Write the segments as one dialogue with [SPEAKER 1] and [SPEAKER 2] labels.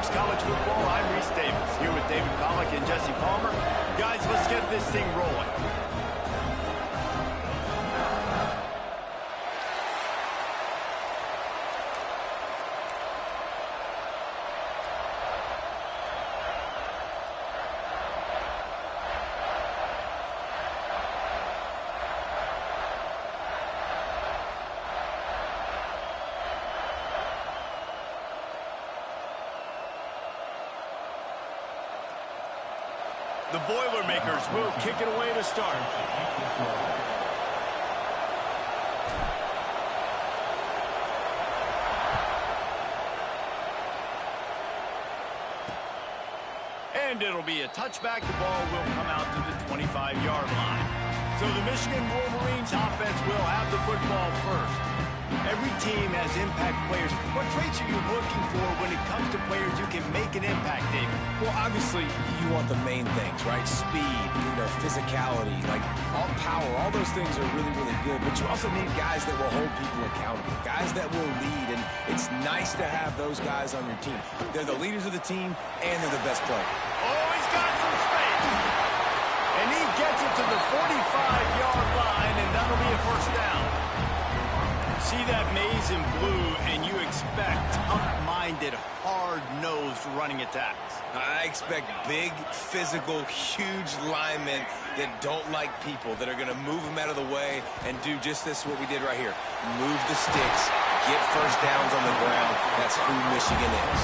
[SPEAKER 1] Talks College Football. I'm Reese Davis, here with David Pollack and Jesse Palmer. Guys, let's get this thing rolling. The Boilermakers will kick it away to start. And it'll be a touchback. The ball will come out to the 25-yard line. So the Michigan Wolverines offense will have the football first. Every team has impact players. What traits are you looking for when it comes to players who can make an impact, David?
[SPEAKER 2] Well, obviously, you want the main things, right? Speed, physicality, like all power. All those things are really, really good. But you also need guys that will hold people accountable, guys that will lead. And it's nice to have those guys on your team. They're the leaders of the team, and they're the best player.
[SPEAKER 1] Oh, he's got some space. And he gets it to the 45-yard line, and that'll be a first down. See that maize in blue, and you expect tough-minded, hard-nosed running attacks.
[SPEAKER 2] I expect big, physical, huge linemen that don't like people, that are going to move them out of the way and do just this, what we did right here. Move the sticks, get first downs on the ground. That's who Michigan is.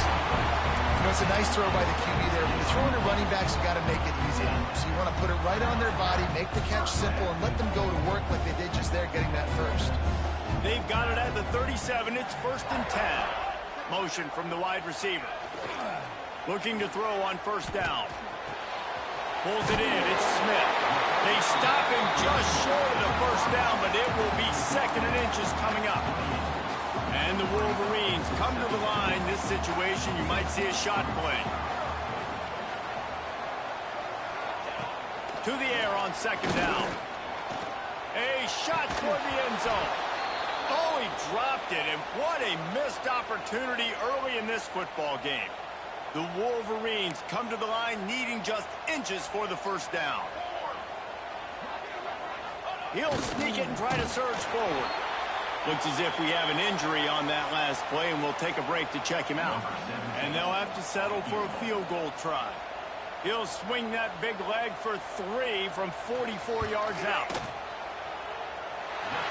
[SPEAKER 3] It's a nice throw by the QB there. When you're throwing to running backs, you got to make it easy. So you want to put it right on their body, make the catch simple, and let them go to work like they did just there, getting that first.
[SPEAKER 1] They've got it at the 37. It's 1st and 10. Motion from the wide receiver. Looking to throw on first down. Pulls it in. It's Smith. They stop him just short of the first down, but it will be 2nd and inches coming up. And the Wolverines come to the line. This situation, you might see a shot play. To the air on 2nd down. A shot toward the end zone. Oh, he dropped it, and what a missed opportunity early in this football game. The Wolverines come to the line needing just inches for the first down. He'll sneak it and try to surge forward. Looks as if we have an injury on that last play, and we'll take a break to check him out. And they'll have to settle for a field goal try. He'll swing that big leg for 3 from 44 yards out.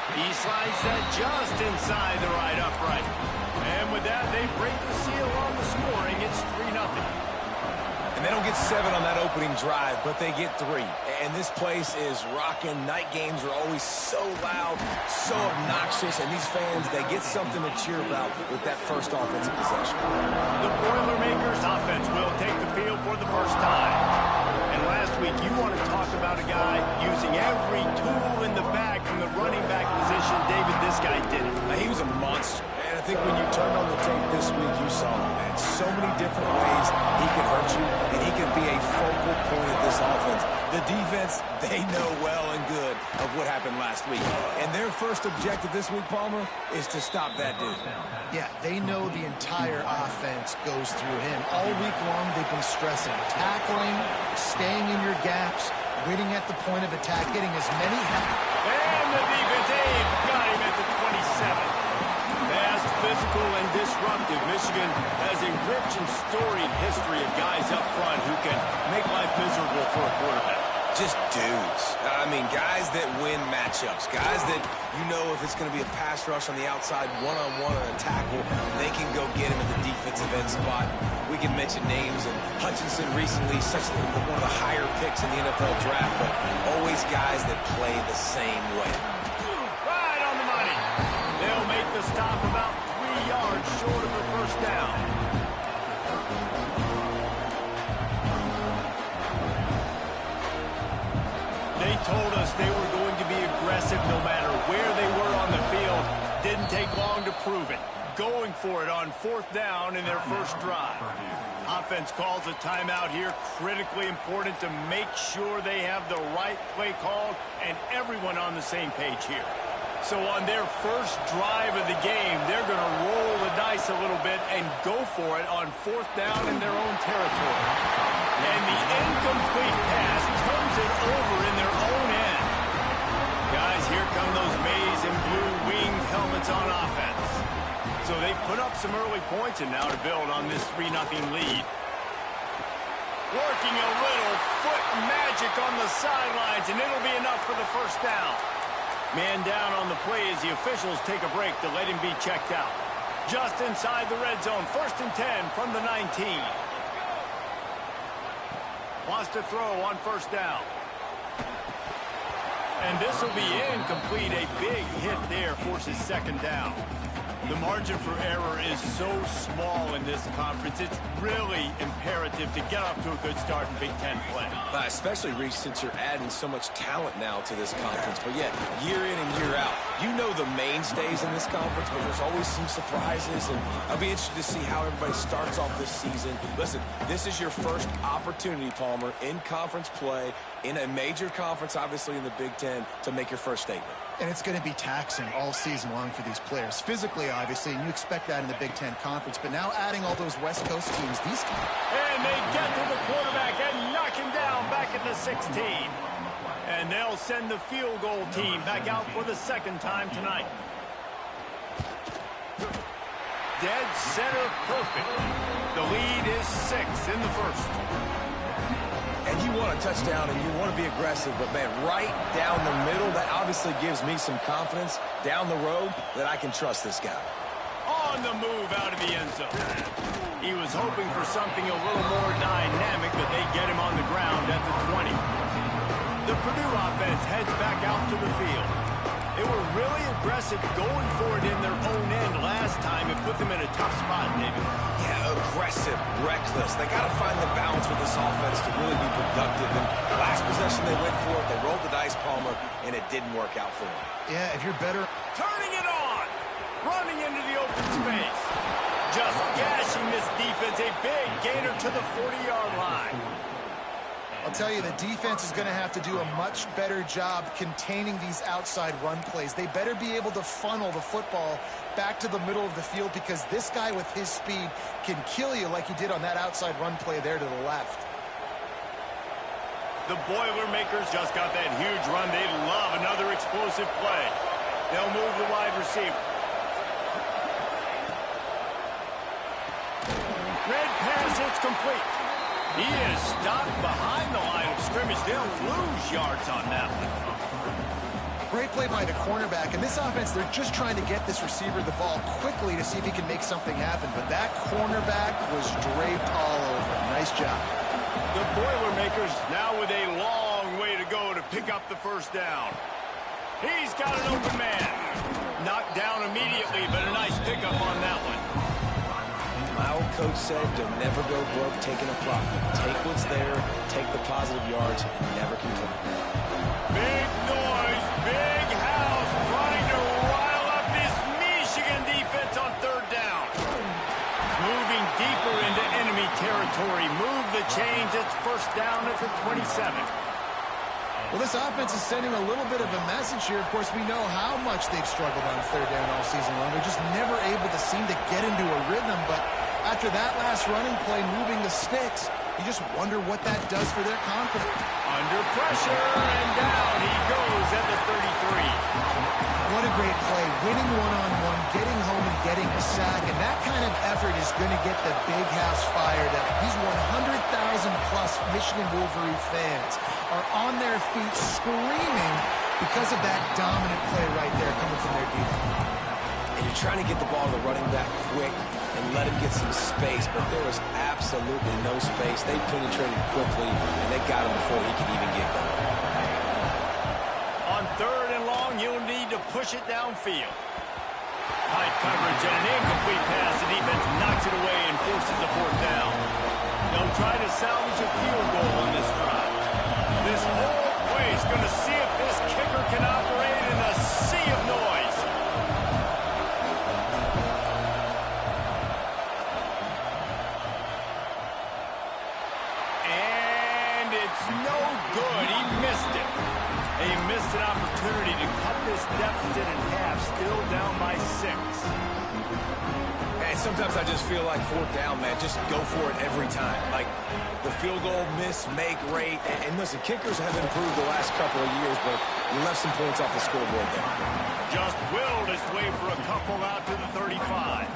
[SPEAKER 1] He slides that just inside the right upright. And with that, they break the seal on the scoring. It's 3-0.
[SPEAKER 2] And they don't get 7 on that opening drive, but they get 3. And this place is rocking. Night games are always so loud, so obnoxious. And these fans, they get something to cheer about with that first offensive possession.
[SPEAKER 1] The Boilermakers offense will take the field for the first time. And last week, you want to talk about a guy using every tool in the bag from the running back position. David, this guy did it.
[SPEAKER 2] He was a monster. And I think when you turned on the tape this week, you saw him, man. So many different ways he can hurt you, and he can be a focal point of this offense. The defense, they know well and good of what happened last week. And their first objective this week, Palmer, is to stop that dude.
[SPEAKER 3] Yeah, they know the entire offense goes through him. All week long, they've been stressing tackling, staying in your gaps, waiting at the point of attack, getting as many...
[SPEAKER 1] And the defense aids got him at the 27. Fast, physical, and disruptive. Michigan has a rich and storied history of guys up front who can make life miserable for a quarterback.
[SPEAKER 2] Just dudes. I mean, guys that win matchups. Guys that, you know, if it's going to be a pass rush on the outside, one-on-one on a tackle, they can go get him at the defensive end spot. We can mention names, and Hutchinson recently, one of the higher picks in the NFL draft, but always guys that play the same way.
[SPEAKER 1] Right on the money. They'll make the stop about 3 yards short of the first down. They told us they were going to be aggressive no matter where they were on the field. Didn't take long to prove it. Going for it on 4th down in their first drive. Offense calls a timeout here. Critically important to make sure they have the right play called and everyone on the same page here. So on their first drive of the game, they're going to roll the dice a little bit and go for it on 4th down in their own territory. And the incomplete pass turns it over in their own end. Guys, here come those maize and blue winged helmets on offense. So they put up some early points and now to build on this 3-0 lead. Working a little foot magic on the sidelines, and it'll be enough for the first down. Man down on the play as the officials take a break to let him be checked out. Just inside the red zone, 1st and 10 from the 19. Wants to throw on 1st down. And this will be incomplete. A big hit there forces 2nd down. The margin for error is so small in this conference. It's really imperative to get off to a good start in Big Ten play.
[SPEAKER 2] Especially, Reese, since you're adding so much talent now to this conference. But yet, year in and year out, you know the mainstays in this conference, but there's always some surprises. And I'll be interested to see how everybody starts off this season. Listen, this is your first opportunity, Palmer, in conference play, in a major conference, obviously in the Big Ten, to make your first statement.
[SPEAKER 3] And it's going to be taxing all season long for these players. Physically, obviously, and you expect that in the Big Ten Conference. But now adding all those West Coast teams, these guys.
[SPEAKER 1] And they get to the quarterback and knock him down back at the 16. And they'll send the field goal team back out for the 2nd time tonight. Dead center perfect. The lead is 6 in the 1st.
[SPEAKER 2] And you want a touchdown and you want to be aggressive, but, man, right down the middle, that obviously gives me some confidence down the road that I can trust this guy.
[SPEAKER 1] On the move out of the end zone. He was hoping for something a little more dynamic, but they get him on the ground at the 20. The Purdue offense heads back out to the field. They were really aggressive going for it in their own end last time. It put them in a tough spot, David.
[SPEAKER 2] Yeah, aggressive, reckless. They got to find the balance with this offense to really be productive. And last possession they went for it. They rolled the dice, Palmer, and it didn't work out for them.
[SPEAKER 3] Yeah, if you're better.
[SPEAKER 1] Turning it on. Running into the open space. Just gashing this defense. A big gainer to the 40-yard line.
[SPEAKER 3] I'll tell you, the defense is going to have to do a much better job containing these outside run plays. They better be able to funnel the football back to the middle of the field because this guy with his speed can kill you like he did on that outside run play there to the left.
[SPEAKER 1] The Boilermakers just got that huge run. They love another explosive play. They'll move the wide receiver. Red pass, it's complete. He is stopped behind the line of scrimmage. They'll lose yards on that one.
[SPEAKER 3] Great play by the cornerback. In this offense, they're just trying to get this receiver the ball quickly to see if he can make something happen. But that cornerback was draped all over him. Nice job.
[SPEAKER 1] The Boilermakers now with a long way to go to pick up the 1st down. He's got an open man. Knocked down immediately, but a nice pickup on that one.
[SPEAKER 2] My old coach said, don't never go broke taking a profit. Take what's there, take the positive yards, and never complain.
[SPEAKER 1] Big noise, big house, trying to rile up this Michigan defense on 3rd down. Moving deeper into enemy territory. Move the chains. It's 1st down at the 27.
[SPEAKER 3] Well, this offense is sending a little bit of a message here. Of course, we know how much they've struggled on 3rd down all season long. They're just never able to seem to get into a rhythm. But after that last running play, moving the sticks, you just wonder what that does for their confidence.
[SPEAKER 1] Under pressure, and down he goes at the 33.
[SPEAKER 3] What a great play. Winning one-on-one, getting home and getting a sack. And that kind of effort is going to get the big house fired up. These 100,000-plus Michigan Wolverine fans are on their feet screaming because of that dominant play right there coming from their defense.
[SPEAKER 2] And you're trying to get the ball to the running back quick and let him get some space, but there was absolutely no space. They penetrated quickly, and they got him before he could even get going.
[SPEAKER 1] On 3rd and long, you'll need to push it downfield. Tight coverage and an incomplete pass. The defense knocks it away and forces the 4th down. They'll try to salvage a field goal on this drive. This whole place going to see if this kicker can operate in the sea of noise. And it's no good. He missed it. They missed an opportunity to cut this deficit in half, still down by 6.
[SPEAKER 2] And sometimes I just feel like fourth down, man, just go for it every time. Like the field goal miss-make rate. And listen, kickers have improved the last couple of years, but you left some points off the scoreboard there.
[SPEAKER 1] Just willed his way for a couple out to the 35.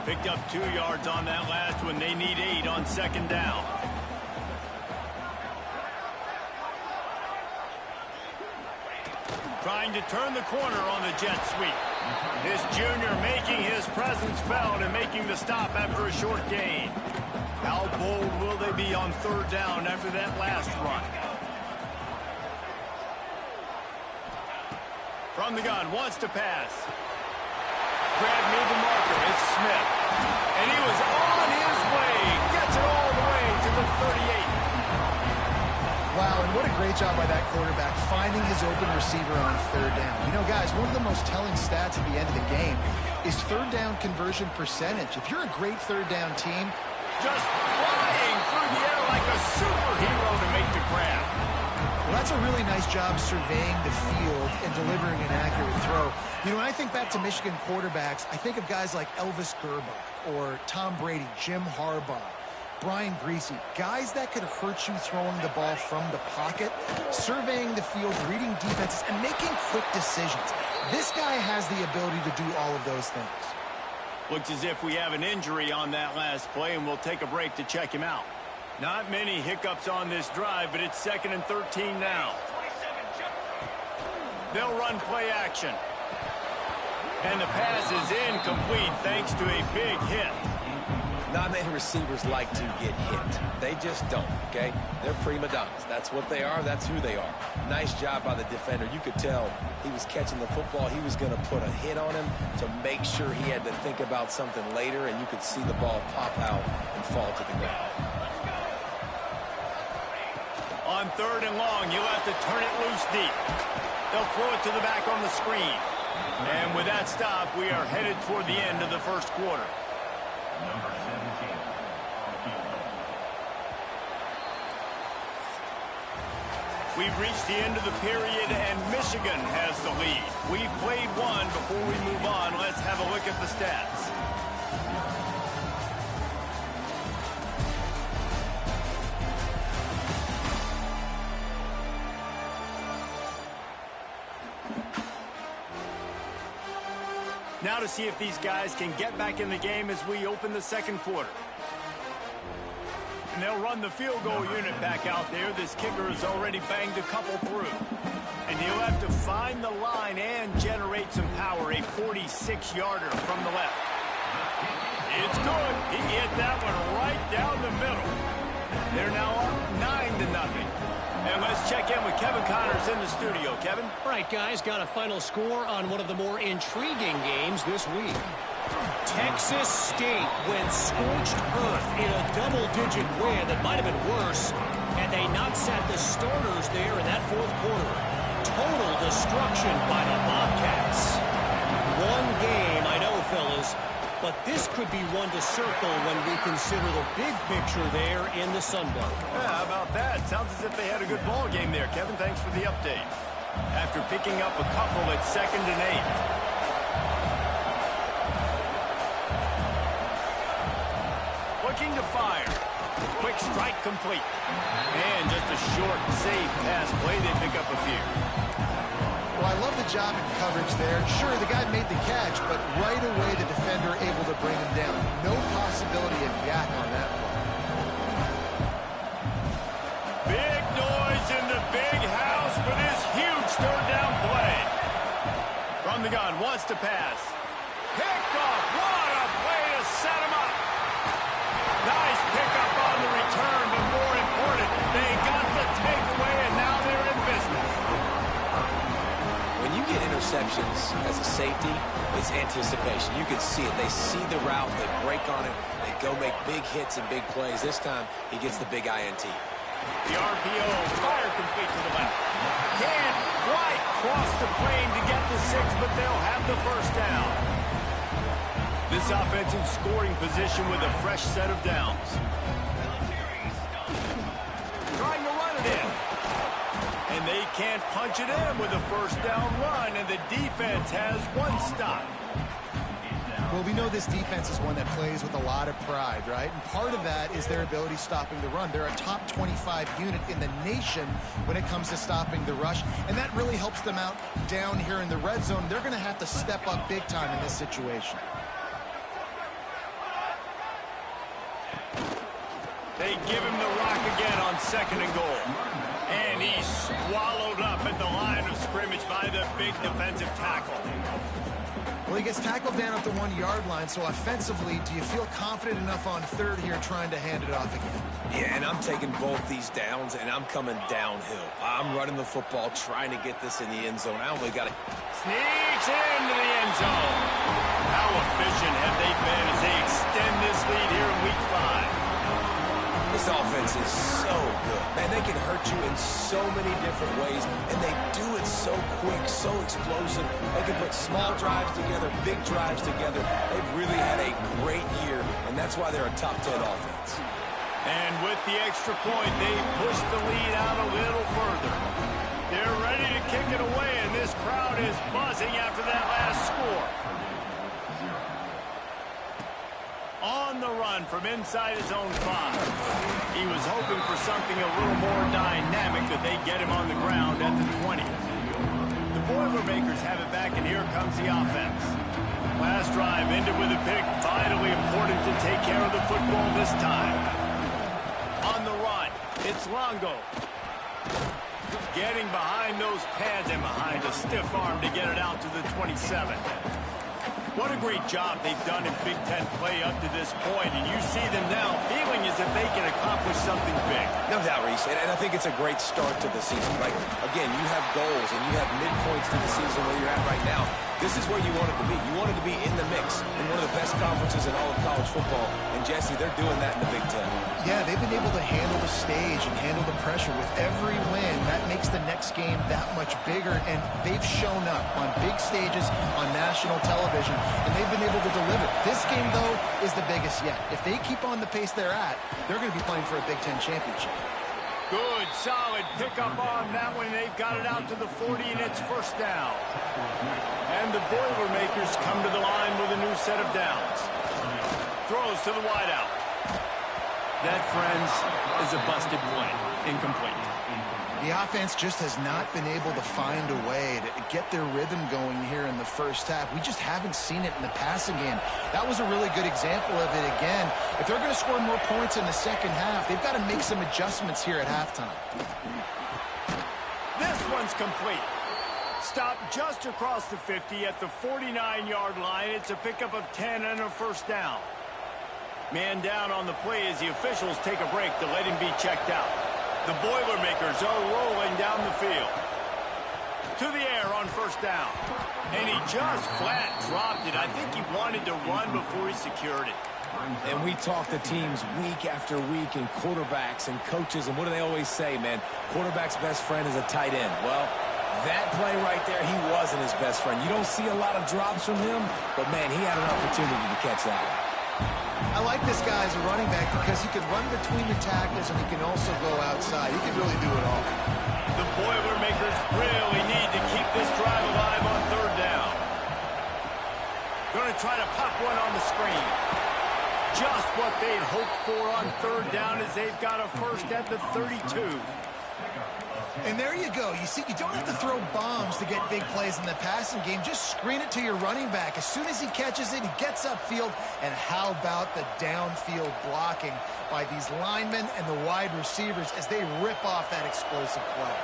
[SPEAKER 1] Picked up 2 yards on that last one. They need 8 on second down. Trying to turn the corner on the jet sweep. This junior making his presence felt and making the stop after a short gain. How bold will they be on third down after that last run? From the gun, wants to pass. Grab near the marker, it's Smith. And he was on his way. Gets it all the way to the 38.
[SPEAKER 3] Wow, and what a great job by that quarterback finding his open receiver on third down. You know, guys, one of the most telling stats at the end of the game is third down conversion percentage. If you're a great third down team,
[SPEAKER 1] just flying through the air like a superhero to make the grab.
[SPEAKER 3] Well, that's a really nice job surveying the field and delivering an accurate throw. You know, when I think back to Michigan quarterbacks, I think of guys like Elvis Gerbach or Tom Brady, Jim Harbaugh, Brian Greasy, guys that could hurt you throwing the ball from the pocket, surveying the field, reading defenses, and making quick decisions. This guy has the ability to do all of those things.
[SPEAKER 1] Looks as if we have an injury on that last play, and we'll take a break to check him out. Not many hiccups on this drive, but it's 2nd and 13 now. They'll run play action. And the pass is incomplete thanks to a big hit.
[SPEAKER 2] Not many receivers like to get hit. They just don't, okay? They're prima donnas. That's what they are. That's who they are. Nice job by the defender. You could tell he was catching the football. He was going to put a hit on him to make sure he had to think about something later, and you could see the ball pop out and fall to the ground.
[SPEAKER 1] On third and long, you'll have to turn it loose deep. They'll throw it to the back on the screen. And with that stop, we are headed toward the end of the first quarter. We've reached the end of the period, and Michigan has the lead. We've played one. Before we move on, let's have a look at the stats. Now to see if these guys can get back in the game as we open the second quarter. And they'll run the field goal unit back out there. This kicker has already banged a couple through. And he'll have to find the line and generate some power. A 46-yarder from the left. It's good. He hit that one right down the middle. They're now up 9-0. And let's check in with Kevin Connors in the studio. Kevin?
[SPEAKER 4] All right, guys, got a final score on one of the more intriguing games this week. Texas State went scorched earth in a double-digit win that might have been worse had they not sat the starters there in that fourth quarter. Total destruction by the Bobcats. One game, I know, fellas, but this could be one to circle when we consider the big picture there in the Sun Belt.
[SPEAKER 1] Yeah, how about that? Sounds as if they had a good ball game there. Kevin, thanks for the update. After picking up a couple at 2nd and 8. Looking to fire. Quick strike complete. And just a short, safe pass play. They pick up a few.
[SPEAKER 3] Well, I love the job in coverage there. Sure, the guy made the catch, but right away the defender able to bring him down. No possibility of yak on that one.
[SPEAKER 1] Big noise in the big house for this huge third down play. From the gun, wants to pass. Picked off. What a play to set him up. Nice pickup on the return, but more important, they got the takeaway, and now they're in business.
[SPEAKER 2] When you get interceptions as a safety, it's anticipation. You can see it. They see the route. They break on it. They go make big hits and big plays. This time, he gets the big INT.
[SPEAKER 1] The RPO, fire complete to the left. Can't quite cross the plane to get the 6, but they'll have the first down. This offense in scoring position with a fresh set of downs. Trying to run it in. And And they can't punch it in with a first down run, and the defense has one stop.
[SPEAKER 3] Well, we know this defense is one that plays with a lot of pride, right? And part of that is their ability stopping the run. They're a top 25 unit in the nation when it comes to stopping the rush, and that really helps them out down here in the red zone. They're going to have to step up big time in this situation.
[SPEAKER 1] They give him the rock again on 2nd and goal. And he's swallowed up at the line of scrimmage by the big defensive tackle.
[SPEAKER 3] Well, he gets tackled down at the 1-yard line, so offensively, do you feel confident enough on 3rd here trying to hand it off again?
[SPEAKER 2] Yeah, and I'm taking both these downs, and I'm coming downhill. I'm running the football, trying to get this in the end zone. I only got it.
[SPEAKER 1] Sneaks into the end zone. How efficient have they been as they extend this lead here in Week 5?
[SPEAKER 2] This offense is so good. Man, they can hurt you in so many different ways, and they do it so quick, so explosive. They can put small drives together, big drives together. They've really had a great year, and that's why they're a top 10 offense.
[SPEAKER 1] And with the extra point, they push the lead out a little further. They're ready to kick it away, and this crowd is buzzing after that last score. On the run from inside his own 5. He was hoping for something a little more dynamic, but they get him on the ground at the 20. The Boilermakers have it back, and here comes the offense. Last drive ended with a pick. Vitally important to take care of the football this time. On the run, it's Longo. Getting behind those pads and behind a stiff arm to get it out to the 27. What a great job they've done in Big Ten play up to this point, and you see them now feeling as if they can accomplish something big.
[SPEAKER 2] No doubt, Reese, and I think it's a great start to the season. Like, again, you have goals and you have midpoints to the season where you're at right now. This is where you want it to be. You want it to be in the mix in one of the best conferences in all of college football, and Jesse, they're doing that in the Big Ten.
[SPEAKER 3] Yeah, they've been able to handle the stage and handle the pressure with every win. That makes the next game that much bigger, and they've shown up on big stages on national television, and they've been able to deliver. This game, though, is the biggest yet. If they keep on the pace they're at, they're going to be playing for a Big Ten championship.
[SPEAKER 1] Good, solid pickup on that one. They've got it out to the 40, and it's first down. And the Boilermakers come to the line with a new set of downs. Throws to the wideout. That, friends, is a busted play. Incomplete.
[SPEAKER 3] The offense just has not been able to find a way to get their rhythm going here in the first half. We just haven't seen it in the passing game. That was a really good example of it again. If they're going to score more points in the second half, they've got to make some adjustments here at halftime.
[SPEAKER 1] This one's complete. Stopped just across the 50 at the 49-yard line. It's a pickup of 10 and a first down. Man down on the play as the officials take a break to let him be checked out. The Boilermakers are rolling down the field. To the air on first down. And he just flat dropped it. I think he wanted to run before he secured it.
[SPEAKER 2] And we talk to teams week after week and quarterbacks and coaches, and what do they always say, man? Quarterback's best friend is a tight end. Well, that play right there, he wasn't his best friend. You don't see a lot of drops from him, but, man, he had an opportunity to catch that one.
[SPEAKER 3] I like this guy as a running back because he can run between the tackles and he can also go outside. He can really do it all.
[SPEAKER 1] The Boilermakers really need to keep this drive alive on third down. Going to try to pop one on the screen. Just what they'd hoped for on third down as they've got a first at the 32.
[SPEAKER 3] And there you go. You see, you don't have to throw bombs to get big plays in the passing game. Just screen it to your running back. As soon as he catches it, he gets upfield. And how about the downfield blocking by these linemen and the wide receivers as they rip off that explosive play.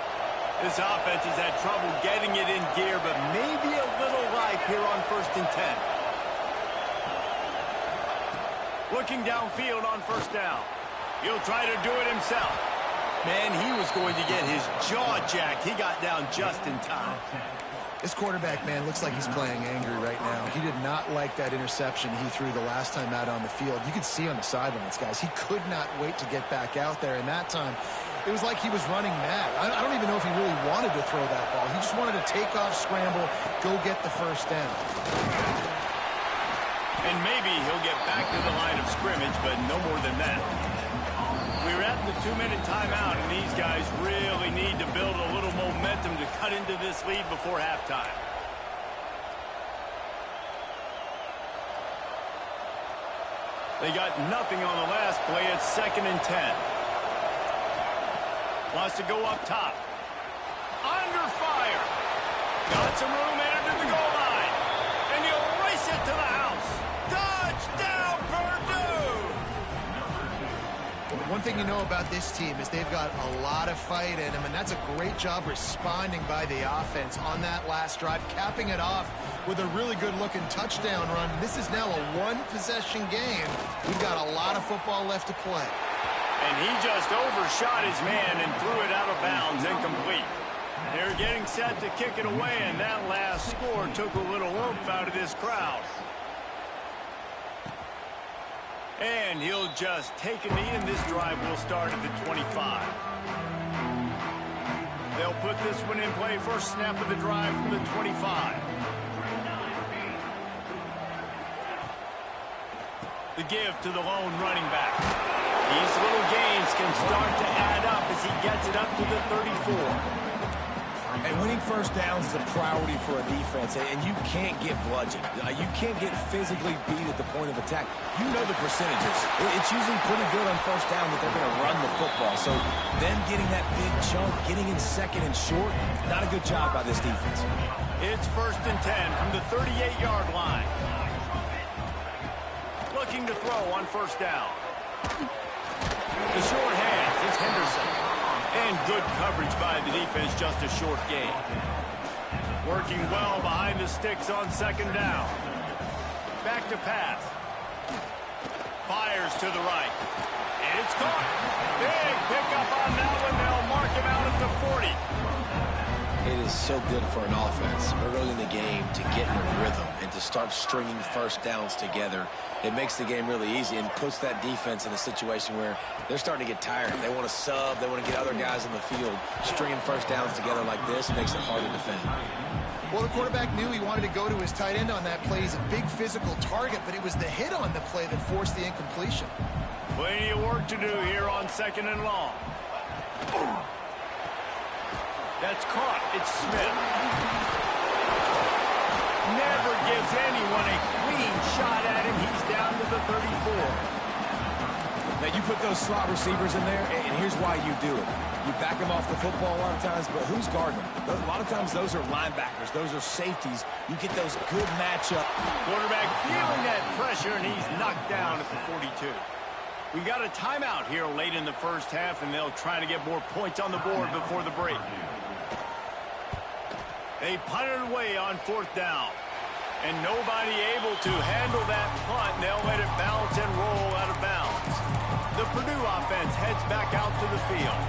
[SPEAKER 1] This offense has had trouble getting it in gear, but maybe a little life here on 1st and 10. Looking downfield on first down. He'll try to do it himself. Man, he was going to get his jaw jacked. He got down just in time.
[SPEAKER 3] This quarterback, man, looks like he's playing angry right now. He did not like that interception he threw the last time out on the field. You could see on the sidelines, guys, he could not wait to get back out there. And that time, it was like he was running mad. I don't even know if he really wanted to throw that ball. He just wanted to take off, scramble, go get the first down.
[SPEAKER 1] And maybe he'll get back to the line of scrimmage, but no more than that. We're at the 2-minute timeout, and these guys really need to build a little momentum to cut into this lead before halftime. They got nothing on the last play. It's 2nd and 10. Wants to go up top. Under fire. Got some room into the goal line. And he'll race it to the house. Touchdown, Purdue!
[SPEAKER 3] One thing you know about this team is they've got a lot of fight in them, and that's a great job responding by the offense on that last drive, capping it off with a really good-looking touchdown run. This is now a one-possession game. We've got a lot of football left to play.
[SPEAKER 1] And he just overshot his man and threw it out of bounds, incomplete. They're getting set to kick it away, and that last score took a little oomph out of this crowd. And he'll just take a knee, and this drive will start at the 25. They'll put this one in play. First snap of the drive from the 25. The give to the lone running back. These little gains can start to add up as he gets it up to the 34.
[SPEAKER 2] And winning first downs is a priority for a defense, and you can't get bludgeoned. You can't get physically beat at the point of attack. You know the percentages. It's usually pretty good on first down that they're going to run the football. So them getting that big chunk, getting in 2nd and short, not a good job by this defense.
[SPEAKER 1] It's 1st and 10 from the 38-yard line. Looking to throw on first down. The short hands, it's Henderson. And good coverage by the defense, just a short gain. Working well behind the sticks on 2nd down. Back to pass. Fires to the right. And it's caught. Big pickup on that one. They'll mark him out at the 40.
[SPEAKER 2] It is so good for an offense early in the game to get in a rhythm and to start stringing first downs together. It makes the game really easy and puts that defense in a situation where they're starting to get tired. They want to sub. They want to get other guys in the field. Stringing first downs together like this makes it hard to defend.
[SPEAKER 3] Well, the quarterback knew he wanted to go to his tight end on that play. He's a big physical target, but it was the hit on the play that forced the incompletion.
[SPEAKER 1] Plenty of work to do here on 2nd and long. That's caught. It's Smith. Never gives anyone a clean shot at him. He's down to the 34.
[SPEAKER 2] Now, you put those slot receivers in there, and here's why you do it. You back them off the football a lot of times, but who's guarding them? A lot of times those are linebackers. Those are safeties. You get those good matchup.
[SPEAKER 1] Quarterback feeling that pressure, and he's knocked down at the 42. We got a timeout here late in the first half, and they'll try to get more points on the board before the break. They punted away on 4th down. And nobody able to handle that punt. They'll let it bounce and roll out of bounds. The Purdue offense heads back out to the field.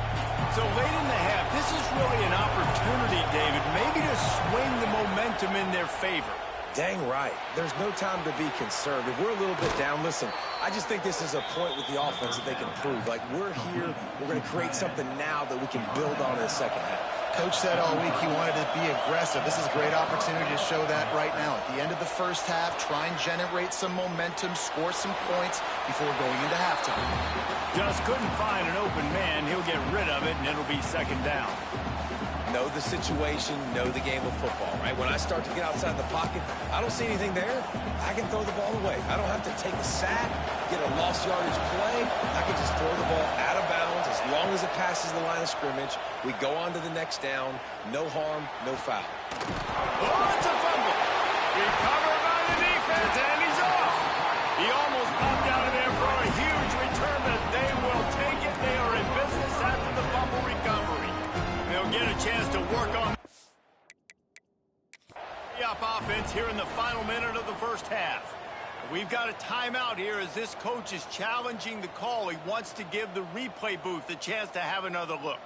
[SPEAKER 1] So late in the half, this is really an opportunity, David, maybe to swing the momentum in their favor.
[SPEAKER 2] Dang right. There's no time to be concerned. If we're a little bit down, listen, I just think this is a point with the offense that they can prove. Like, we're here, we're going to create something now that we can build on in the second half.
[SPEAKER 3] Coach said all week he wanted to be aggressive. This is a great opportunity to show that right now. At the end of the first half, try and generate some momentum, score some points before going into halftime.
[SPEAKER 1] Just couldn't find an open man. He'll get rid of it, and it'll be 2nd down.
[SPEAKER 2] Know the situation, know the game of football, right? When I start to get outside the pocket, I don't see anything there. I can throw the ball away. I don't have to take a sack, get a lost yardage play. I can just throw the ball out of bounds as long as it passes the line of scrimmage. We go on to the next down. No harm, no foul.
[SPEAKER 1] Oh, it's a fumble. Recovered by the defense, and he's off. He almost popped out of there for a huge return, but they will take it. They are in business after the fumble recovery. They'll get a chance to work on the offense here in the final minute of the first half. We've got a timeout here as this coach is challenging the call. He wants to give the replay booth a chance to have another look.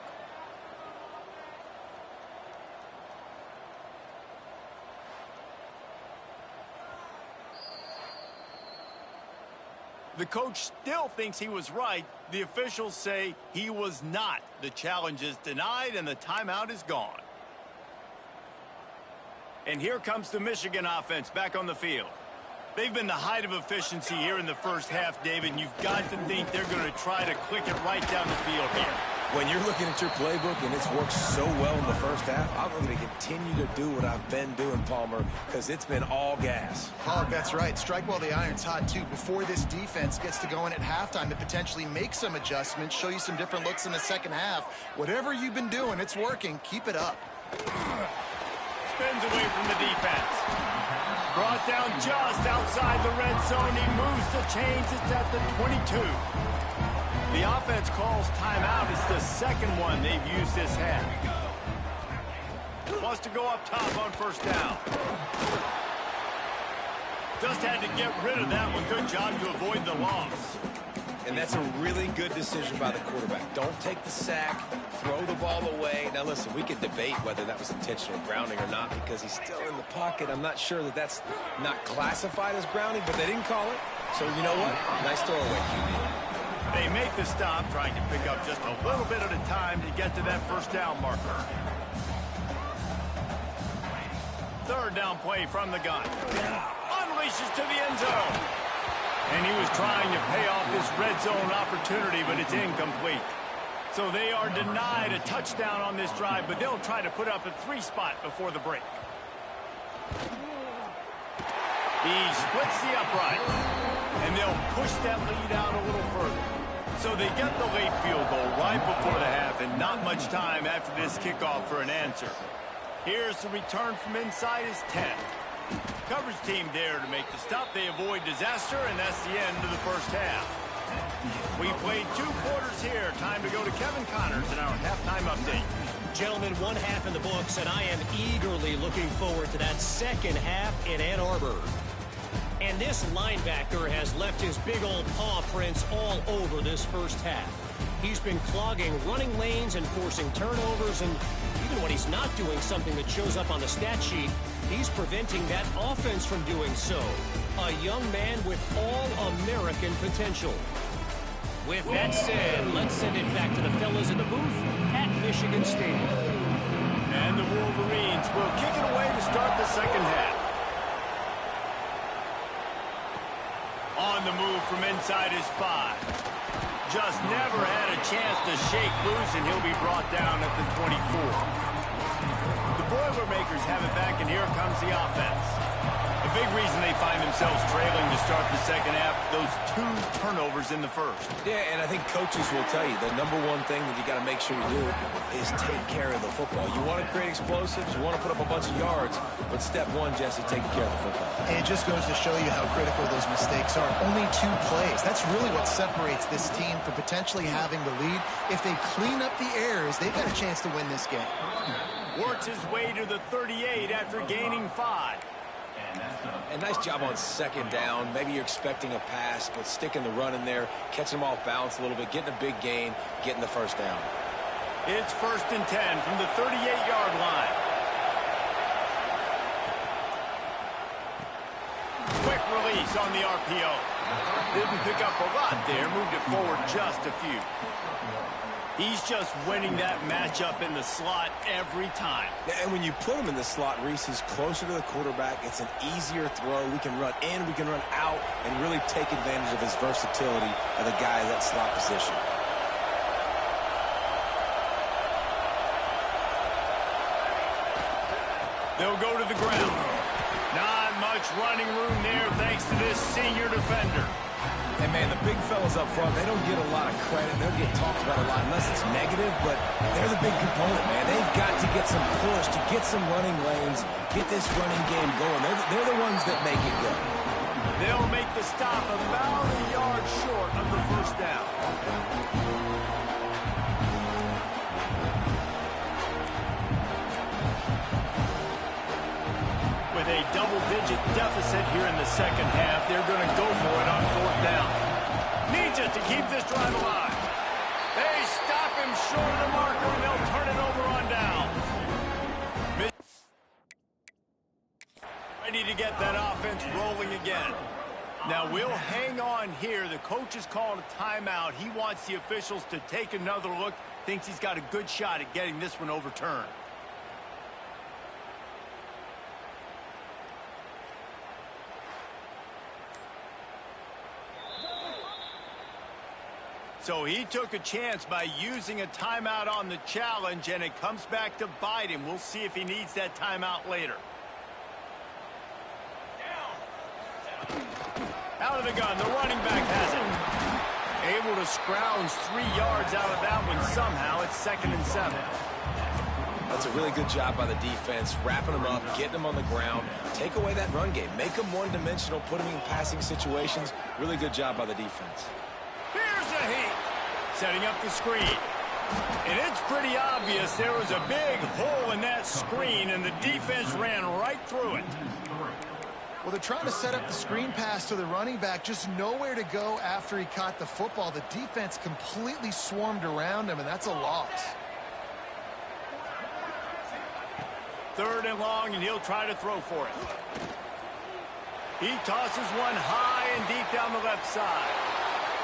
[SPEAKER 1] The coach still thinks he was right. The officials say he was not. The challenge is denied, and the timeout is gone. And here comes the Michigan offense back on the field. They've been the height of efficiency here in the first half, David, and you've got to think they're going to try to click it right down the field here.
[SPEAKER 2] When you're looking at your playbook and it's worked so well in the first half, I'm going to continue to do what I've been doing, Palmer, because it's been all gas.
[SPEAKER 3] Oh, that's right. Strike while the iron's hot, too. Before this defense gets to go in at halftime to potentially make some adjustments, show you some different looks in the second half. Whatever you've been doing, it's working. Keep it up.
[SPEAKER 1] Spins away from the defense. Brought down just outside the red zone. He moves the chains. It's at the 22. The offense calls timeout. It's the second one they've used this half. Wants to go up top on first down. Just had to get rid of that one. Good job to avoid the loss.
[SPEAKER 2] And that's a really good decision by the quarterback. Don't take the sack, throw the ball away. Now, listen, we could debate whether that was intentional grounding or not because he's still in the pocket. I'm not sure that that's not classified as grounding, but they didn't call it. So, you know what? Nice throwaway, QB.
[SPEAKER 1] They make the stop, trying to pick up just a little bit at a time to get to that first down marker. Third down play from the gun. Unleashes to the end zone. And he was trying to pay off this red zone opportunity, but it's incomplete. So they are denied a touchdown on this drive, but they'll try to put up a 3 spot before the break. He splits the upright, and they'll push that lead out a little further. So they get the late field goal right before the half, and not much time after this kickoff for an answer. Here's the return from inside his 10. Coverage team there to make the stop. They avoid disaster, and that's the end of the first half. We played 2 quarters here. Time to go to Kevin Connors in our halftime update.
[SPEAKER 4] Gentlemen, 1 half in the books, and I am eagerly looking forward to that second half in Ann Arbor. And this linebacker has left his big old paw prints all over this first half. He's been clogging running lanes and forcing turnovers, and even when he's not doing something that shows up on the stat sheet, he's preventing that offense from doing so. A young man with all-American potential. With that said, let's send it back to the fellas in the booth at Michigan Stadium.
[SPEAKER 1] And the Wolverines will kick it away to start the second half. On the move from inside his 5. Just never had a chance to shake loose, and he'll be brought down at the 24. The Boilermakers have it back, and here comes the offense. A big reason they find themselves trailing to start the second half, those 2 turnovers in the first.
[SPEAKER 2] Yeah, and I think coaches will tell you the number one thing that you got to make sure you do is take care of the football. You want to create explosives, you want to put up a bunch of yards, but step 1, Jesse, taking care of the football.
[SPEAKER 3] And it just goes to show you how critical those mistakes are. Only 2 plays. That's really what separates this team from potentially having the lead. If they clean up the errors, they've got a chance to win this game.
[SPEAKER 1] Works his way to the 38 after gaining 5.
[SPEAKER 2] And nice job on second down. Maybe you're expecting a pass, but sticking the run in there, catching them off balance a little bit, getting a big gain, getting the first down.
[SPEAKER 1] It's 1st and 10 from the 38-yard line. Quick release on the RPO. Didn't pick up a lot there, moved it forward just a few. He's just winning that matchup in the slot every time.
[SPEAKER 2] Yeah, and when you put him in the slot, Reese, he's closer to the quarterback. It's an easier throw. We can run in, we can run out, and really take advantage of his versatility of the guy in that slot position.
[SPEAKER 1] They'll go to the ground. Not much running room there thanks to this senior defender.
[SPEAKER 2] And, man, the big fellas up front, they don't get a lot of credit. They don't get talked about a lot unless it's negative, but they're the big component, man. They've got to get some push, to get some running lanes, get this running game going. They're the ones that make it go.
[SPEAKER 1] They'll make the stop about a yard short of the first down. With a double-digit deficit here in the second half, they're going to go for it on 4th down. Needs it to keep this drive alive. They stop him short of the marker, and they'll turn it over on downs. Ready to get that offense rolling again. Now, we'll hang on here. The coach has called a timeout. He wants the officials to take another look. Thinks he's got a good shot at getting this one overturned. So he took a chance by using a timeout on the challenge, and it comes back to bite him. We'll see if he needs that timeout later. Out of the gun, the running back has it. Able to scrounge 3 yards out of that one somehow. It's 2nd and 7.
[SPEAKER 2] That's a really good job by the defense, wrapping them up, getting them on the ground, take away that run game, make them one-dimensional, put them in passing situations. Really good job by the defense.
[SPEAKER 1] Here's a heat. Setting up the screen. And it's pretty obvious there was a big hole in that screen, and the defense ran right through it.
[SPEAKER 3] Well, they're trying to set up the screen pass to the running back, just nowhere to go after he caught the football. The defense completely swarmed around him, and that's a loss.
[SPEAKER 1] 3rd and long, and he'll try to throw for it. He tosses one high and deep down the left side.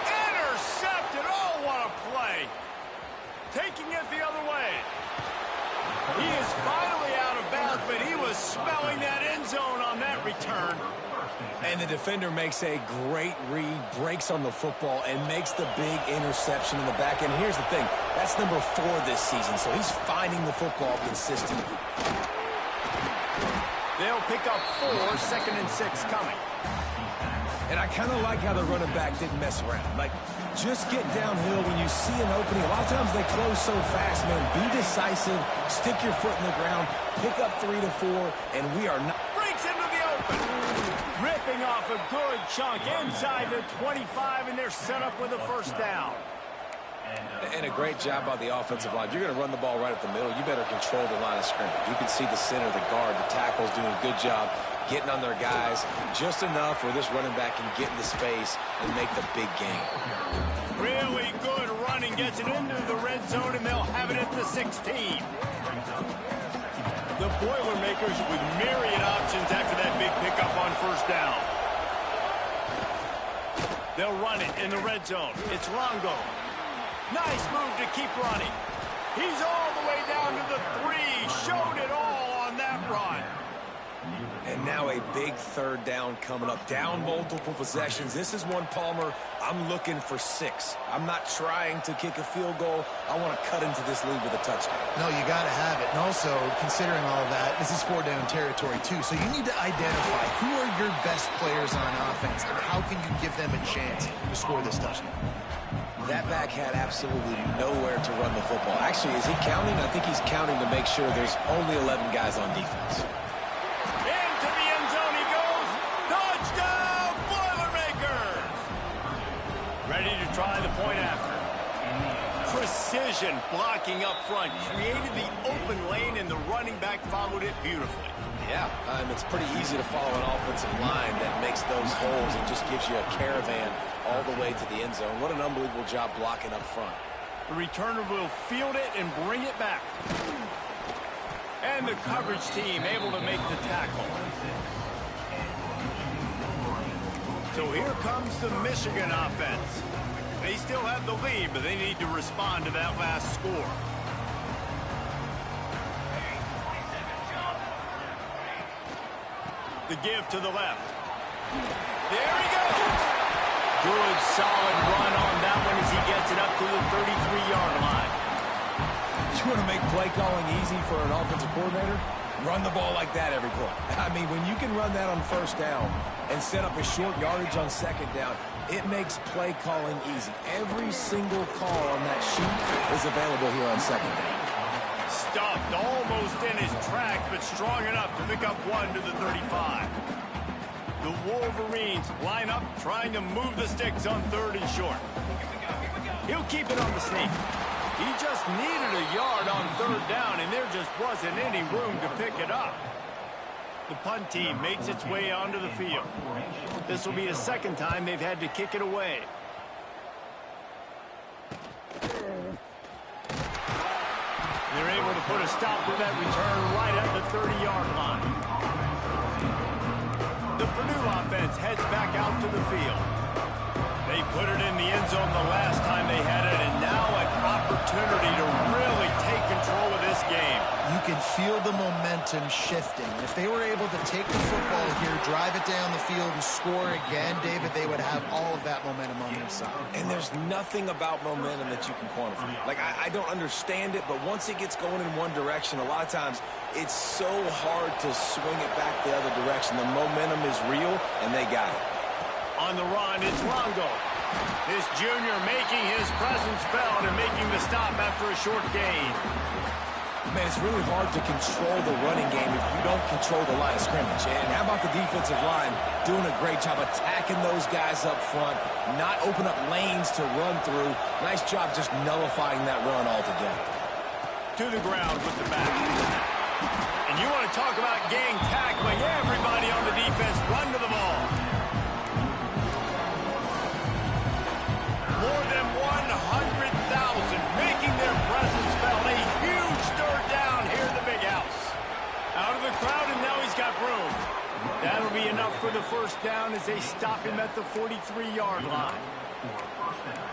[SPEAKER 1] Intercepted. Oh, what a play. Taking it the other way. He is finally out of bounds, but he was smelling that end zone on that return.
[SPEAKER 2] And the defender makes a great read, breaks on the football, and makes the big interception in the back end. Here's the thing. That's number 4 this season, so he's finding the football consistently.
[SPEAKER 1] They'll pick up 4, 2nd and 6 coming.
[SPEAKER 2] And I kind of like how the running back didn't mess around. Like, just get downhill when you see an opening. A lot of times they close so fast, man. Be decisive, stick your foot in the ground, pick up 3 to 4, and we are not...
[SPEAKER 1] Breaks into the open. Ripping off a good chunk inside the 25, and they're set up with a 1st down.
[SPEAKER 2] And a great job by the offensive line. You're going to run the ball right at the middle. You better control the line of scrimmage. You can see the center, the guard, the tackles doing a good job getting on their guys just enough where this running back can get into space and make the big game.
[SPEAKER 1] Really good running. Gets it into the red zone, and they'll have it at the 16. The Boilermakers with myriad options after that big pickup on 1st down. They'll run it in the red zone. It's Longo. Nice move to keep running. He's all the way down to the 3. Showed it all on that run.
[SPEAKER 2] And now a big 3rd down coming up. Down multiple possessions. This is one, Palmer, I'm looking for 6. I'm not trying to kick a field goal. I want to cut into this lead with a touchdown.
[SPEAKER 3] No, you got to have it. And also, considering all of that, this is 4-down territory, too. So you need to identify who are your best players on offense and how can you give them a chance to score this touchdown.
[SPEAKER 2] That back had absolutely nowhere to run the football. Actually, is he counting? I think he's counting to make sure there's only 11 guys on defense.
[SPEAKER 1] Into the end zone he goes. Touchdown, Boilermakers! Ready to try the point after. Precision blocking up front. Created the open lane, and the running back followed it beautifully.
[SPEAKER 2] Yeah, it's pretty easy to follow an offensive line that makes those holes and just gives you a caravan all the way to the end zone. What an unbelievable job blocking up front.
[SPEAKER 1] The returner will field it and bring it back. And the coverage team able to make the tackle. So here comes the Michigan offense. They still have the lead, but they need to respond to that last score. The give to the left. There he goes. Good, solid run on that one as he gets it up to the 33-yard line.
[SPEAKER 2] You want to make play calling easy for an offensive coordinator? Run the ball like that every play. I mean, when you can run that on 1st down and set up a short yardage on 2nd down, it makes play calling easy. Every single call on that sheet is available here on 2nd down.
[SPEAKER 1] Stuffed almost in his tracks, but strong enough to pick up 1 to the 35. The Wolverines line up, trying to move the sticks on 3rd and short. He'll keep it on the sneak. He just needed a yard on 3rd down, and there just wasn't any room to pick it up. The punt team makes its way onto the field. This will be the 2nd time they've had to kick it away. They're able to put a stop to that return right at the 30-yard line. The Purdue offense heads back out to the field. They put it in the end zone the last time they had it, and now an opportunity to really take control of this game.
[SPEAKER 3] You can feel the momentum shifting. If they were able to take the football here, drive it down the field, and score again, David, they would have all of that momentum on their side.
[SPEAKER 2] And there's nothing about momentum that you can quantify. Like, I don't understand it, but once it gets going in one direction, a lot of times it's so hard to swing it back the other direction. The momentum is real, and they got it.
[SPEAKER 1] On the run, it's Longo. This junior making his presence felt and making the stop after a short gain.
[SPEAKER 2] Man, it's really hard to control the running game if you don't control the line of scrimmage. And how about the defensive line doing a great job attacking those guys up front, not open up lanes to run through. Nice job just nullifying that run altogether.
[SPEAKER 1] To the ground with the back. And you want to talk about gang tackling. Everybody on the defense run to the ball. More than 100,000 making their presence felt. A huge third down here in the big house. Out of the crowd, and now he's got room. That'll be enough for the first down as they stop him at the 43-yard line.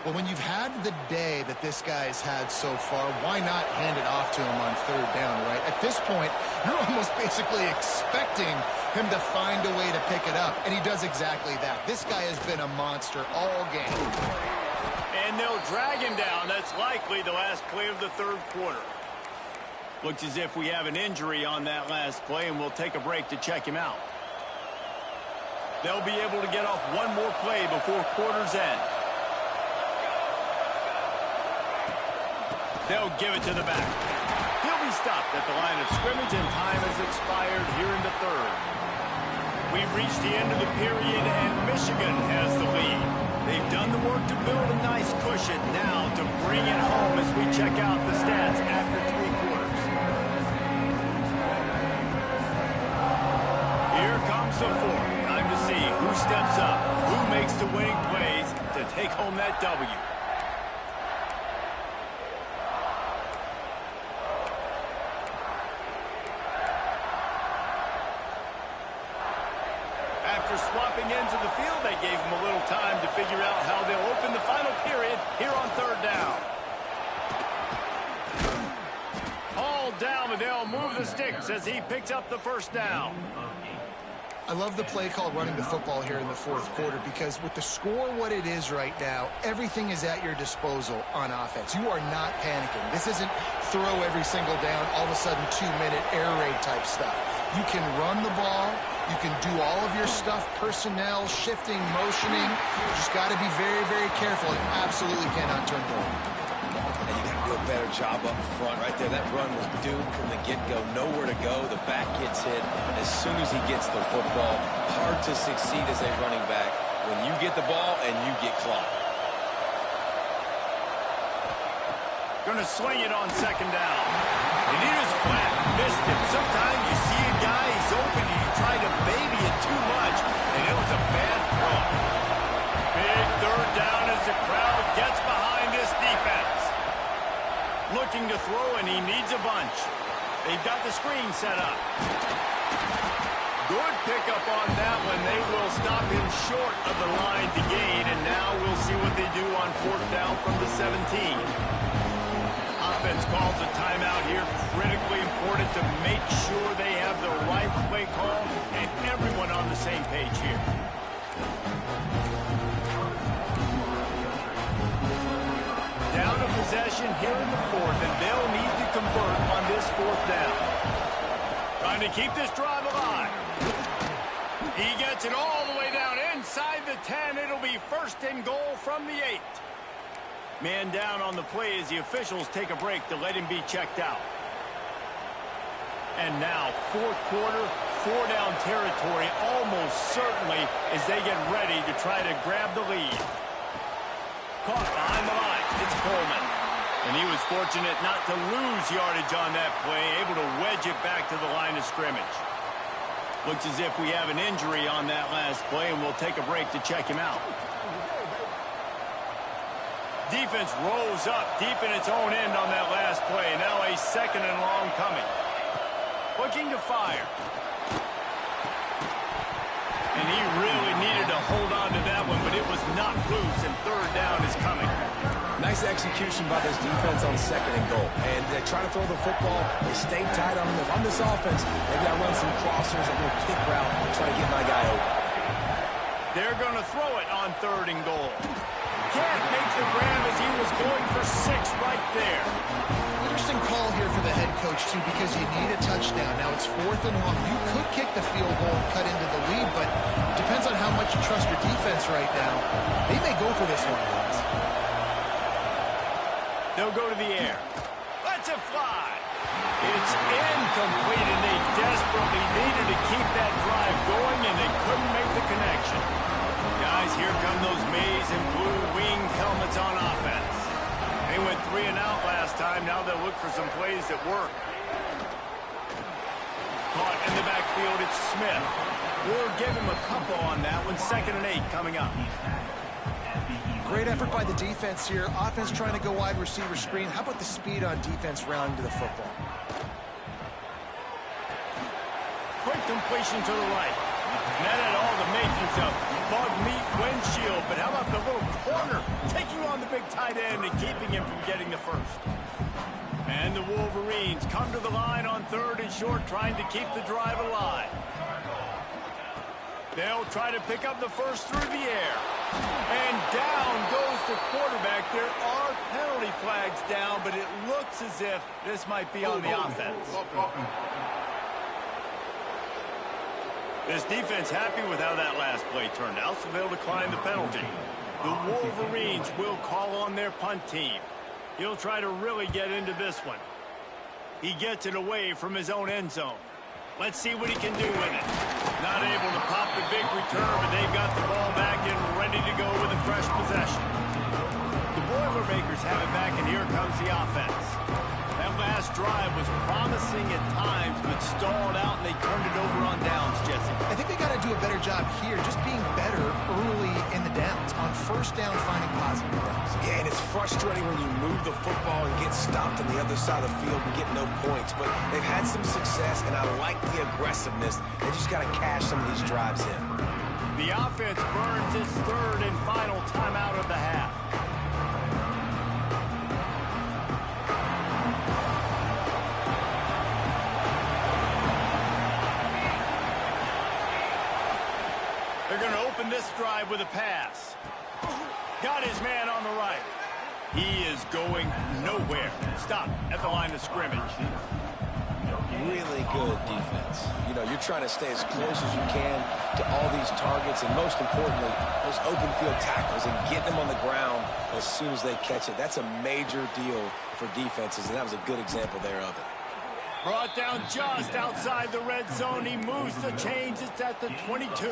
[SPEAKER 3] Well, when you've had the day that this guy's had so far, why not hand it off to him on third down, right? At this point, you're almost basically expecting him to find a way to pick it up, and he does exactly that. This guy has been a monster all game.
[SPEAKER 1] And they'll drag him down. That's likely the last play of the third quarter. Looks as if we have an injury on that last play, and we'll take a break to check him out. They'll be able to get off one more play before quarter's end. They'll give it to the back. He'll be stopped at the line of scrimmage, and time has expired here in the third. We've reached the end of the period, and Michigan has the lead. They've done the work to build a nice cushion. Now to bring it home as we check out the stats after three quarters. Here comes the fourth. Time to see who steps up, who makes the winning plays to take home that W. Swapping ends of the field, they gave him a little time to figure out how they'll open the final period here on third down. All down, but they'll move the sticks as he picks up the first down.
[SPEAKER 3] I love the play call running the football here in the fourth quarter because with the score what it is right now, everything is at your disposal on offense. You are not panicking. This isn't throw every single down, all of a sudden 2-minute air raid type stuff. You can run the ball. You can do all of your stuff, personnel, shifting, motioning. You just got to be very, very careful. You absolutely cannot turn the ball.
[SPEAKER 2] And you got to do a better job up front right there. That run was doomed from the get-go. Nowhere to go. The back gets hit as soon as he gets the football. Hard to succeed as a running back when you get the ball and you get clocked.
[SPEAKER 1] Going to swing it on second down. And he just flat missed him. Sometimes you see a guy, he's open, and you try to baby it too much, and it was a bad throw. Big third down as the crowd gets behind this defense. Looking to throw, and he needs a bunch. They've got the screen set up. Good pickup on that one. They will stop him short of the line to gain, and now we'll see what they do on fourth down from the 17. Offense calls a timeout here. Critically important to make sure they have the right play call and everyone on the same page here. Down a possession here in the fourth, and they'll need to convert on this fourth down. Trying to keep this drive alive. He gets it all the way down inside the 10. It'll be first and goal from the 8. Man down on the play as the officials take a break to let him be checked out. And now, fourth quarter, four-down territory almost certainly as they get ready to try to grab the lead. Caught behind the line. It's Coleman. And he was fortunate not to lose yardage on that play, able to wedge it back to the line of scrimmage. Looks as if we have an injury on that last play, and we'll take a break to check him out. Defense rose up deep in its own end on that last play. Now a second and long coming. Looking to fire. And he really needed to hold on to that one, but it was knocked loose, and third down is coming.
[SPEAKER 2] Nice execution by this defense on 2nd and goal. And they try to throw the football. They stay tight on them. If I'm this offense, maybe I run some crossers, a little kick route, and try to get my guy open.
[SPEAKER 1] They're going to throw it on 3rd and goal. Can't make the grab as he was going for 6 right there.
[SPEAKER 3] Interesting call here for the head coach, too, because you need a touchdown. Now it's 4th and long. You could kick the field goal and cut into the lead, but it depends on how much you trust your defense right now. They may go for this one, guys.
[SPEAKER 1] They'll go to the air. Let's it fly. It's incomplete, and they desperately needed to keep that drive going, and they couldn't make the connection. Guys, here come those maize and blue wing helmets on offense. They went 3 and out last time. Now they'll look for some plays that work. Caught in the backfield, it's Smith. We'll give him a couple on that one. 2nd and 8 coming up.
[SPEAKER 3] Great effort by the defense here. Offense trying to go wide receiver screen. How about the speed on defense rounding to the football?
[SPEAKER 1] Quick completion to the right. And that had all the makings of bug meat windshield. But how about the little corner taking on the big tight end and keeping him from getting the first? And the Wolverines come to the line on 3rd and short, trying to keep the drive alive. They'll try to pick up the first through the air. And down goes the quarterback. There are penalty flags down, but it looks as if this might be on the offense. This defense happy with how that last play turned out, so they'll decline the penalty. The Wolverines will call on their punt team. He'll try to really get into this one. He gets it away from his own end zone. Let's see what he can do with it. Not able to pop the big return, but they've got the ball back and ready to go with a fresh possession. The Boilermakers have it back, and here comes the offense. That last drive was promising at times, but stalled out, and they turned it over on downs, Jesse.
[SPEAKER 3] I think they got to do a better job here, just being better early in the downs. On 1st down, finding positive downs.
[SPEAKER 2] Yeah, and it's frustrating when you move the football and get stopped on the other side of the field and get no points. But they've had some success, and I like the aggressiveness. They just got to cash some of these drives in.
[SPEAKER 1] The offense burns its 3rd and final timeout of the half. They're going to open this drive with a pass. Got his man on the right. He is going nowhere. Stop at the line of scrimmage.
[SPEAKER 2] Really good defense. You know, you're trying to stay as close as you can to all these targets, and most importantly, those open field tackles and getting them on the ground as soon as they catch it. That's a major deal for defenses, and that was a good example there of it.
[SPEAKER 1] Brought down just outside the red zone. He moves the chains. It's at the 22.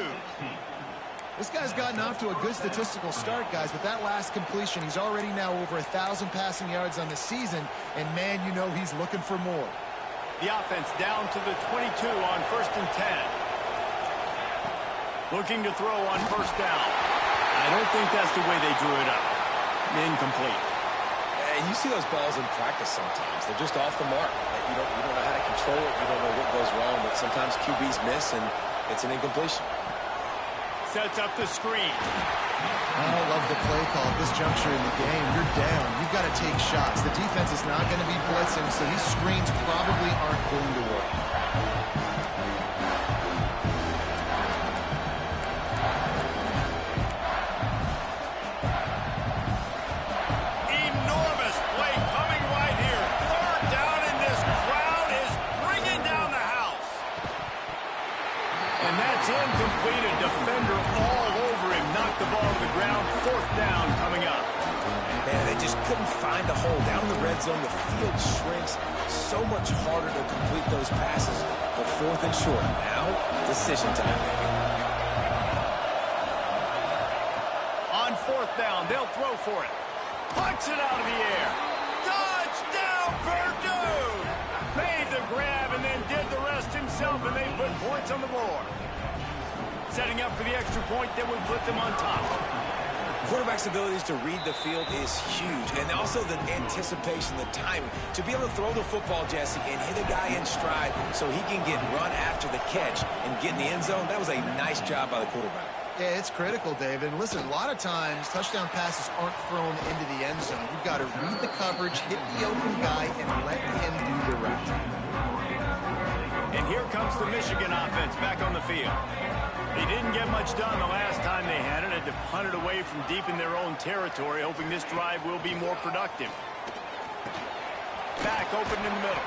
[SPEAKER 3] This guy's gotten off to a good statistical start, guys. With that last completion, he's already now over 1,000 passing yards on the season. And, man, you know he's looking for more.
[SPEAKER 1] The offense down to the 22 on 1st and 10. Looking to throw on 1st down. I don't think that's the way they drew it up. Incomplete.
[SPEAKER 2] And you see those balls in practice sometimes. They're just off the mark. You don't know how to control it. You don't know what goes wrong. But sometimes QBs miss, and it's an incompletion.
[SPEAKER 1] Sets up the screen.
[SPEAKER 3] I love the play call at this juncture in the game. You're down. You've got to take shots. The defense is not going to be blitzing, so these screens probably aren't going to work.
[SPEAKER 1] Enormous play coming right here. 3rd down, and this crowd is bringing down the house. And that's incomplete. A defender all over him. Knocked the ball to the ground. 4th down coming up.
[SPEAKER 2] Man, they just couldn't find a hole. Down in the red zone, the field shrinks. So much harder to complete those passes. But 4th and short. Now, decision time.
[SPEAKER 1] On 4th down, they'll throw for it. Punch it out of the air. Touchdown, Purdue! Made the grab and then did the rest himself, and they put points on the board. Setting up for the extra point that would put them on top.
[SPEAKER 2] Quarterback's abilities to read the field is huge, and also the anticipation, the timing. To be able to throw the football, Jesse, and hit a guy in stride so he can get run after the catch and get in the end zone, that was a nice job by the quarterback.
[SPEAKER 3] Yeah, it's critical, David. And listen, a lot of times touchdown passes aren't thrown into the end zone. You've got to read the coverage, hit the open guy, and let him do the rest.
[SPEAKER 1] And here comes the Michigan offense back on the field. They didn't get much done the last time they had it. Had to punt it away from deep in their own territory, hoping this drive will be more productive. Back open in the middle.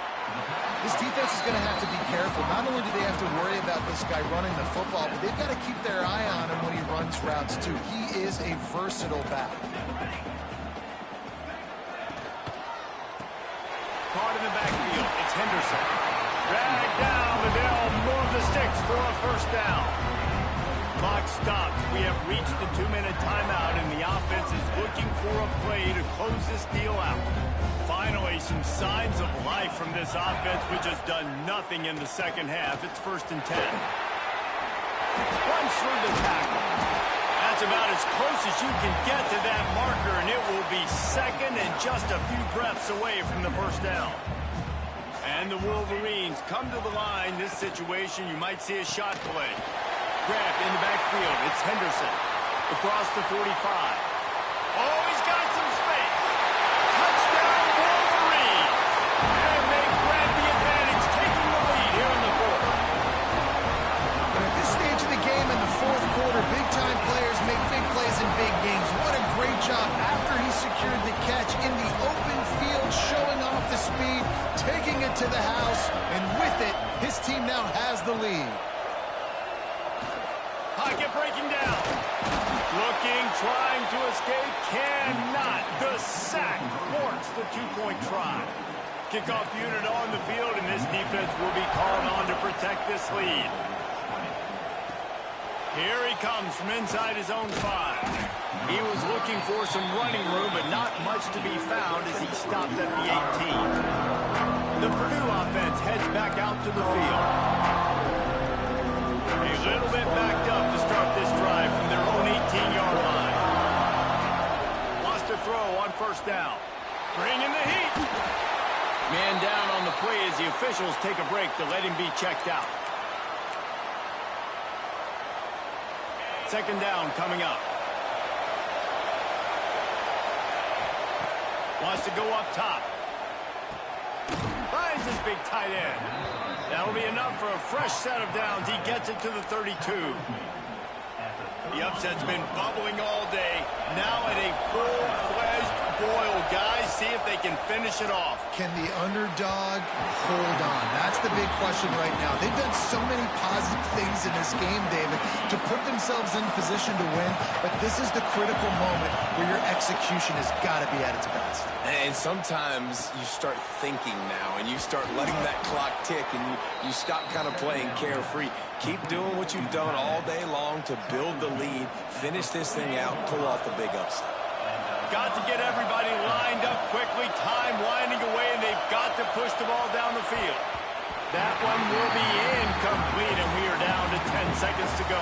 [SPEAKER 3] This defense is going to have to be careful. Not only do they have to worry about this guy running the football, but they've got to keep their eye on him when he runs routes, too. He is a versatile back.
[SPEAKER 1] Caught in the backfield. It's Henderson. Dragged down, and they'll move the sticks for a first down. Clock stops. We have reached the 2-minute timeout, and the offense is looking for a play to close this deal out. Finally, some signs of life from this offense, which has done nothing in the second half. It's 1st and 10. Runs through the tackle. That's about as close as you can get to that marker, and it will be second and just a few breaths away from the first down. And the Wolverines come to the line. This situation, you might see a shot play. Grabbed in the backfield. It's Henderson. Across the 45. Oh, he's got some space. Touchdown, Wolverines. And they grab the advantage, taking the lead here in the fourth.
[SPEAKER 3] And at this stage of the game in the fourth quarter, big-time players make big plays in big games. What a great job after he secured the catch in the open field, showing off the speed, taking it to the house, and with it, his team now has the lead.
[SPEAKER 1] Pocket breaking down. Looking, trying to escape, cannot. The sack thwarts the two-point try. Kickoff unit on the field, and this defense will be called on to protect this lead. Here he comes from inside his own 5. He was looking for some running room, but not much to be found as he stopped at the 18. The Purdue offense heads back out to the field. A little bit backed up to start this drive from their own 18-yard line. Lost a throw on first down. Bringing the heat. Man down on the play as the officials take a break to let him be checked out. Second down coming up. Wants to go up top. Finds his big tight end. That'll be enough for a fresh set of downs. He gets it to the 32. The upset's been bubbling all day. Now at a full-fledged boil. Guys, see if they can finish it off.
[SPEAKER 3] Can the underdog hold on? That's the big question right now. They've done so many positive things in this game, David, to put themselves in position to win, but this is the critical moment where your execution has got to be at its best.
[SPEAKER 2] And sometimes you start thinking now, and you start letting that clock tick, and you stop kind of playing carefree. Keep doing what you've done all day long to build the lead, finish this thing out, pull off the big upset.
[SPEAKER 1] Got to get everybody lined up quickly, time winding away, and they've got to push the ball down the field. That one will be incomplete, and we are down to 10 seconds to go.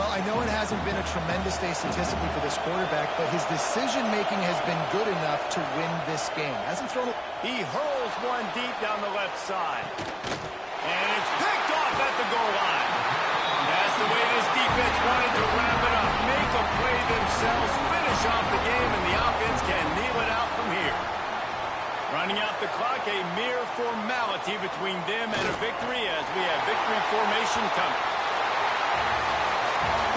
[SPEAKER 3] Well, I know it hasn't been a tremendous day statistically for this quarterback, but his decision-making has been good enough to win this game. Hasn't thrown.
[SPEAKER 1] He hurls one deep down the left side. And it's picked off at the goal line. That's the way this defense wanted to wrap it up. Make a play themselves, finish off the game, and the offense can kneel it out from here. Running out the clock, a mere formality between them and a victory as we have victory formation coming.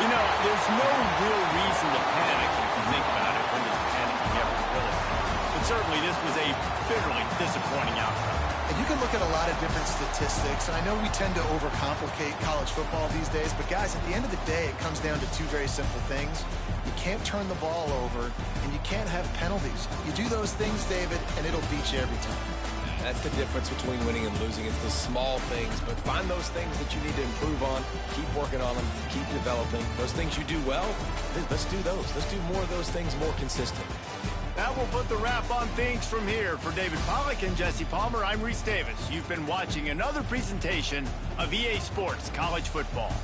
[SPEAKER 1] You know, there's no real reason to panic if you think about it when there's panicking ever really. But certainly this was a bitterly disappointing outcome.
[SPEAKER 3] And you can look at a lot of different statistics, and I know we tend to overcomplicate college football these days, but guys, at the end of the day, it comes down to two very simple things. You can't turn the ball over, and you can't have penalties. You do those things, David, and it'll beat you every time.
[SPEAKER 2] That's the difference between winning and losing. It's the small things, but find those things that you need to improve on. Keep working on them. Keep developing. Those things you do well, let's do those. Let's do more of those things more consistently.
[SPEAKER 1] That will put the wrap on things from here. For David Pollack and Jesse Palmer, I'm Reese Davis. You've been watching another presentation of EA Sports College Football.